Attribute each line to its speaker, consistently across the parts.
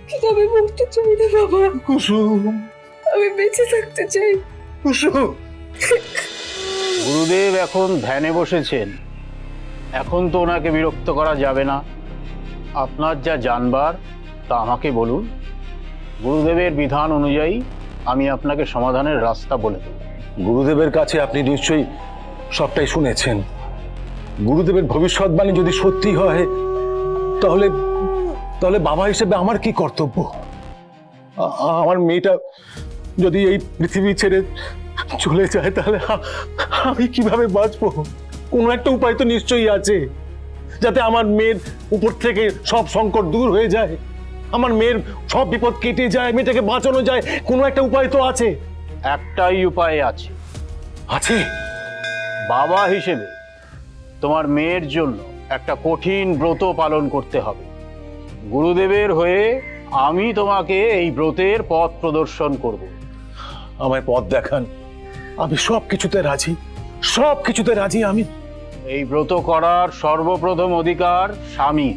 Speaker 1: কিন্তু আমি মরতে চাই না বাবা।
Speaker 2: কুসুম,
Speaker 1: আমি বেঁচে থাকতে চাই।
Speaker 2: কুসুম।
Speaker 3: গুরুদেব এখন ধ্যানে বসেছেন, এখন তো ওনাকে বিরক্ত করা যাবে না। আপনার যা জানবার তা আমাকে বলুন, গুরুদেবের বিধান অনুযায়ী আমি আপনাকে সমাধানের রাস্তা বলে দেব।
Speaker 2: গুরুদেবের কাছে আপনি নিশ্চয়ই সবটাই শুনেছেন। গুরুদেবের ভবিষ্যৎবাণী যদি সত্যি হয়, তাহলে তাহলে বাবা হিসেবে আমার কি কর্তব্য? আমার মেয়েটা যদি এই পৃথিবী ছেড়ে চলে যায়, তাহলে আমি কিভাবে বাঁচবো? কোনো একটা উপায় তো নিশ্চয়ই আছে, যাতে আমার মেয়ের উপর থেকে সব সংকট দূর হয়ে যায়, আমার মেয়ের সব বিপদ কেটে যায়, মেয়েটাকে বাঁচানো যায়। কোনো একটা উপায় তো আছে।
Speaker 3: একটাই উপায় আছে।
Speaker 2: আছে?
Speaker 3: বাবা হিসেবে তোমার মেয়ের জন্য একটা কঠিন ব্রত পালন করতে হবে। গুরুদেবের হয়ে আমি তোমাকে এই ব্রতের পথ প্রদর্শন করব।
Speaker 2: আমায় পথ দেখান, আমি সব কিছুতে রাজি, সব কিছুতে রাজি আমি।
Speaker 3: এই ব্রত করার সর্বপ্রথম অধিকার স্বামী।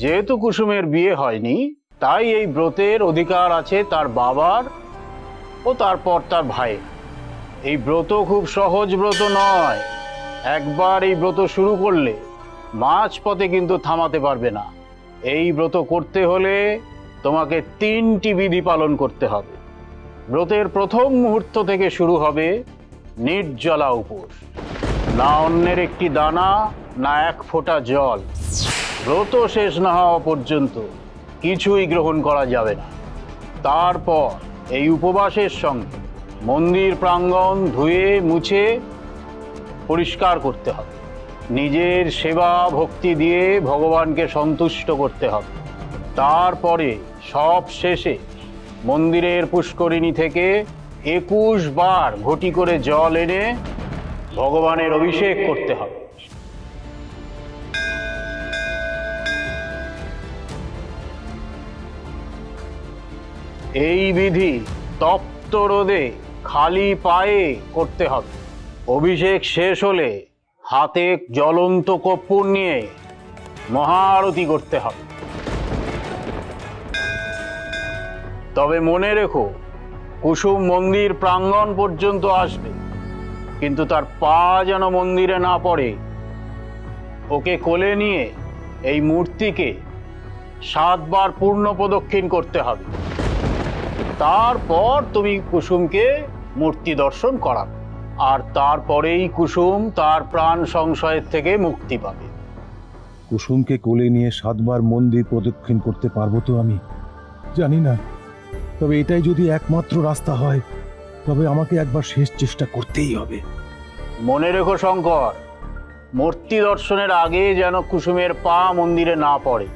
Speaker 3: যেহেতু কুসুমের বিয়ে হয়নি, তাই এই ব্রতের অধিকার আছে তার বাবার ও তারপর তার ভাইয়ের। এই ব্রত খুব সহজ ব্রত নয়। একবার এই ব্রত শুরু করলে মাঝপথে কিন্তু থামাতে পারবে না। এই ব্রত করতে হলে তোমাকে 3টি বিধি পালন করতে হবে। ব্রতের প্রথম মুহূর্ত থেকে শুরু হবে নির্জলা উপোস। না অন্যের একটি দানা, না এক ফোঁটা জল। ব্রত শেষ না হওয়া পর্যন্ত কিছুই গ্রহণ করা যাবে না। তারপর এই উপবাসের সঙ্গে মন্দির প্রাঙ্গণ ধুয়ে মুছে পরিষ্কার করতে হবে। নিজের সেবা ভক্তি দিয়ে ভগবানকে সন্তুষ্ট করতে হবে। তারপরে সব শেষে মন্দিরের পুষ্করিণী থেকে 21 বার ঘটি করে জল এনে ভগবানের অভিষেক করতে হবে। এই বিধি তপ্ত রোদে খালি পায়ে করতে হবে। অভিষেক শেষ হলে হাতে জ্বলন্ত কর্পূর নিয়ে মহাআরতি করতে হবে। তবে মনে রেখো, কুসুম মন্দির প্রাঙ্গণ পর্যন্ত আসবে, কিন্তু তার পা যেন মন্দিরে না পড়ে। ওকে কোলে নিয়ে এই মূর্তিকে 7 বার পূর্ণ প্রদক্ষিণ করতে হবে। তারপর তুমি কুসুমকে মূর্তি দর্শন করাবে, আর তারপরেই কুসুম তার প্রাণ সংশয়ের থেকে মুক্তি পাবে।
Speaker 2: কুসুমকে কোলে নিয়ে 7 বার মন্দির প্রদক্ষিণ করতে পারবো তো আমি জানি না, তবে এটাই যদি একমাত্র রাস্তা হয়, তবে আমাকে একবার শেষ চেষ্টা করতেই হবে।
Speaker 3: মনে রেখো শঙ্কর, মূর্তি দর্শনের আগে যেন কুসুমের পা মন্দিরে না পড়ে।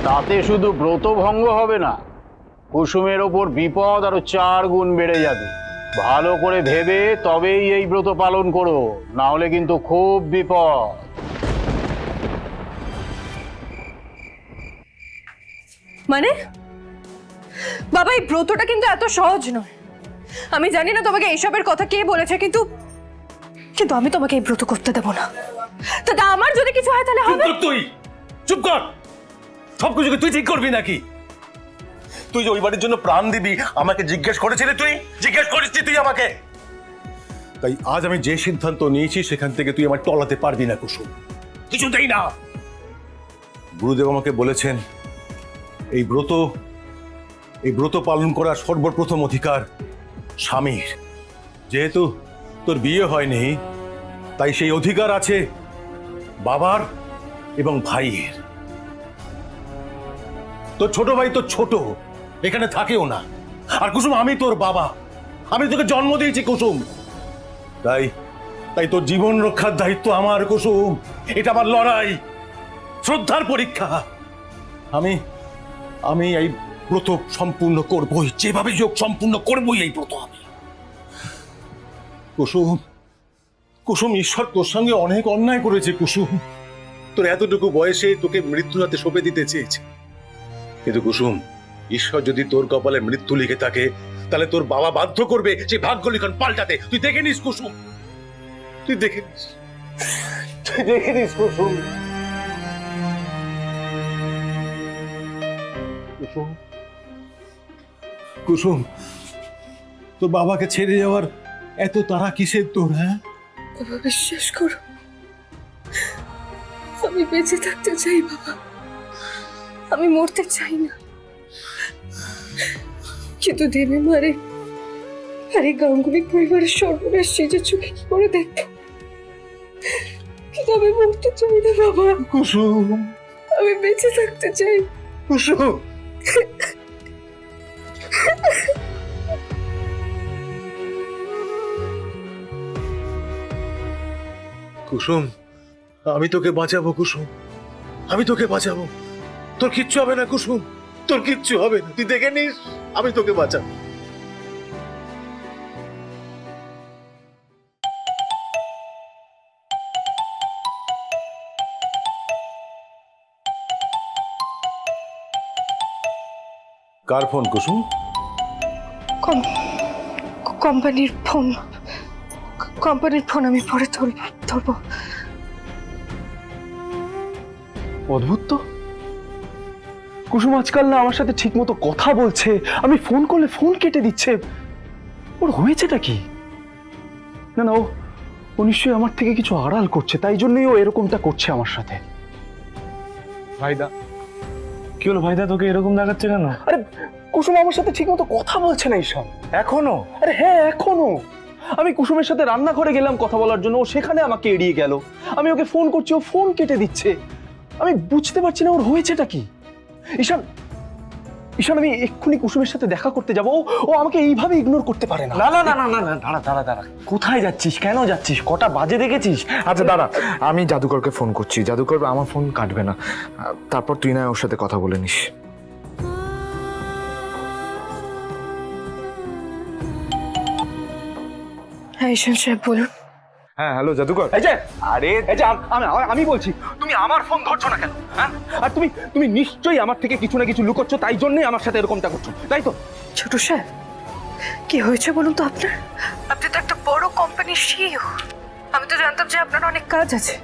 Speaker 3: তাতে শুধু ব্রত ভঙ্গ হবে না, কুসুমের ওপর বিপদ আরো 4 গুণ বেড়ে যাবে। ভালো করে ভেবে তবেই এই ব্রত পালন করো, না হলে কিন্তু খুব বিপদ।
Speaker 1: মানে বাবা, এই ব্রতটা কিন্তু এত সহজ নয়। আমি জানি না তোমাকে এইসবের কথা কে বলেছে, কিন্তু কিন্তু আমি তোমাকে এই ব্রত করতে দেব না। দাদা, আমার যদি কিছু হয় তাহলে হবে।
Speaker 2: তুই চুপ কর। সবকিছুকে তুই ঠিক করবি নাকি? তুই যে ওই বাড়ির জন্য প্রাণ দিবি আমাকে জিজ্ঞেস করেছিলি? তুই জিজ্ঞেস করেছিস তুই আমাকে? তাই আজ আমি যে সিদ্ধান্ত নিয়েছি সেখান থেকে তুই আমার টলাতে পারবি না কুসুম, কিছুতেই না। গুরুদেব আমাকে বলেছেন এই ব্রত পালন করার সর্বপ্রথম অধিকার স্বামীর। যেহেতু তোর বিয়ে হয়নি, তাই সেই অধিকার আছে বাবার এবং ভাইয়ের। তোর ছোট ভাই তো ছোট, এখানে থাকেও না। আর কুসুম, আমি তোর বাবা, আমি তোকে জন্ম দিয়েছি কুসুম। তাই তোর জীবন রক্ষার দায়িত্ব আমার কুসুম। এটা আমার লড়াই, শ্রদ্ধার পরীক্ষা। আমি এই ব্রত সম্পূর্ণ করবই, যেভাবে যোগ সম্পূর্ণ করবই এই ব্রত আমি। কুসুম, ঈশ্বর তোর সঙ্গে অনেক অন্যায় করেছে কুসুম। তোর এতটুকু বয়সে তোকে মৃত্যুর হাতে সঁপে দিতে চেয়েছে, কিন্তু কুসুম, ঈশ্বর যদি তোর কপালে মৃত্যু লিখে থাকে, তাহলে তোর বাবা বাধ্য করবে সেই ভাগ্য লিখন পাল্টাতে। তুই দেখে নিস কুসুম, তুই দেখে নিস কুসুম। কুসুম, কুসুম, তোর বাবাকে ছেড়ে যাওয়ার এত তাড়া কিসের তোর? হ্যাঁ,
Speaker 1: বাবা বিশ্বাস করো, আমি বেঁচে থাকতে চাই বাবা, আমি মরতে চাই না। কিন্তু দেবে মারে আরে গাঙ্গুলি পরিবারের সর্বনাশ সেজে চোখে কি করে দেখবো? কিন্তু আমি মরতে চাই না বাবা,
Speaker 2: কুসুম,
Speaker 1: আমি বেঁচে থাকতে চাই।
Speaker 2: কুসুম। কুসুম, আমি তোকে বাঁচাবো কুসুম, আমি তোকে বাঁচাবো। তোর কিচ্ছু হবে না কুসুম, তোর কিচ্ছু হবে না, তুই দেখে নিস, আমি তোকে বাঁচাবো। কার ফোন কুসুম?
Speaker 1: কোম্পানির ফোন, কোম্পানির ফোন, আমি পরে ধরবো।
Speaker 4: অদ্ভুত তো, কুসুম আজকাল না আমার সাথে ঠিক মতো কথা বলছে, আমি ফোন করলে ফোন কেটে দিচ্ছে। ওর হয়েছেটা কি? না না, ও নিশ্চয়ই আমার থেকে কিছু আড়াল করছে, তাই জন্যই ও এরকমটা করছে আমার সাথে।
Speaker 5: ভাইদা, কি হলো ভাইদা, তোকে এরকম দেখাচ্ছে কেন?
Speaker 4: আরে কুসুম আমার সাথে ঠিক মতো কথা বলছে না ঈশান।
Speaker 5: এখনো?
Speaker 4: আরে হ্যাঁ, এখনো। আমি কুসুমের সাথে রান্নাঘরে গেলাম কথা বলার জন্য, ও সেখানে আমাকে এড়িয়ে গেল। আমি ওকে ফোন করছি, ও ফোন কেটে দিচ্ছে। আমি বুঝতে পারছি না ওর হয়েছেটা কি। ঈশান, ঈশান, আমি এক্ষুনি কুসুমের সাথে দেখা করতে যাবো। ও আমাকে এইভাবে ইগনোর করতে পারে না।
Speaker 5: না না না না না না, দাঁড়া দাঁড়া দাঁড়া, কোথায় যাচ্ছিস, কেন যাচ্ছিস, কটা বাজে দেখেছিস?
Speaker 6: আচ্ছা দাঁড়া, আমি জাদুকরকে ফোন করছি। জাদুকর আমার ফোন কাটবে না, তারপর তুই না ওর সাথে কথা বলে নিস।
Speaker 1: হ্যাঁ ঈশান সাহেব বলুন।
Speaker 6: হ্যাঁ হ্যালো জাদুকর।
Speaker 4: এই যে, আরে এই যে আমি বলছি, তুমি আমার ফোন ধরছো না কেন? হ্যাঁ, আর তুমি নিশ্চয়ই আমার থেকে কিছু না কিছু লুকোচ্ছ, তাই জন্যই আমার সাথে এরকমটা করছো, তাই তো?
Speaker 1: ছোট সাহেব, কি হয়েছে বলুন তো আপনার? আপনি তো একটা বড় কোম্পানির সিইও, আমি তো জানতাম যে আপনার অনেক কাজ আছে,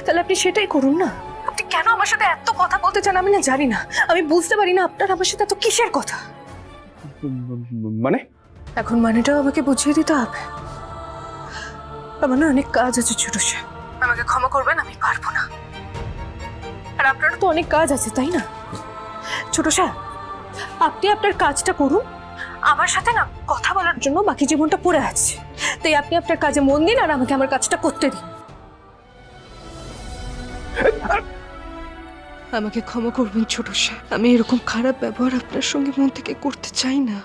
Speaker 1: তাহলে আপনি সেটাই করুন না। আপনি কেন আমার সাথে এত কথা বলতে চান আমি না জানি না, আমি বুঝতে পারি না আপনার আমার সাথে এত কিসের কথা।
Speaker 4: মানে
Speaker 1: এখন মানেটাও আমাকে বুঝিয়ে দিতে হবে। আমার না অনেক কাজ আছে ছোট সাহেব, আমাকে ক্ষমা করবেন, আমি পারবো না। আর আপনারও তো অনেক কাজ আছে তাই না? ছোট সাহেব, আপনি আপনার কাজটা করুন, আমার সাথে না কথা বলার জন্য বাকি জীবনটা পড়ে আছে, তাই আপনি আপনার কাজে মন দিন আর আমাকে আমার কাজটা করতে দিন। আমাকে ক্ষমা করবেন ছোট সাহেব, আমি এরকম খারাপ ব্যবহার আপনার সঙ্গে মন থেকে করতে চাই না।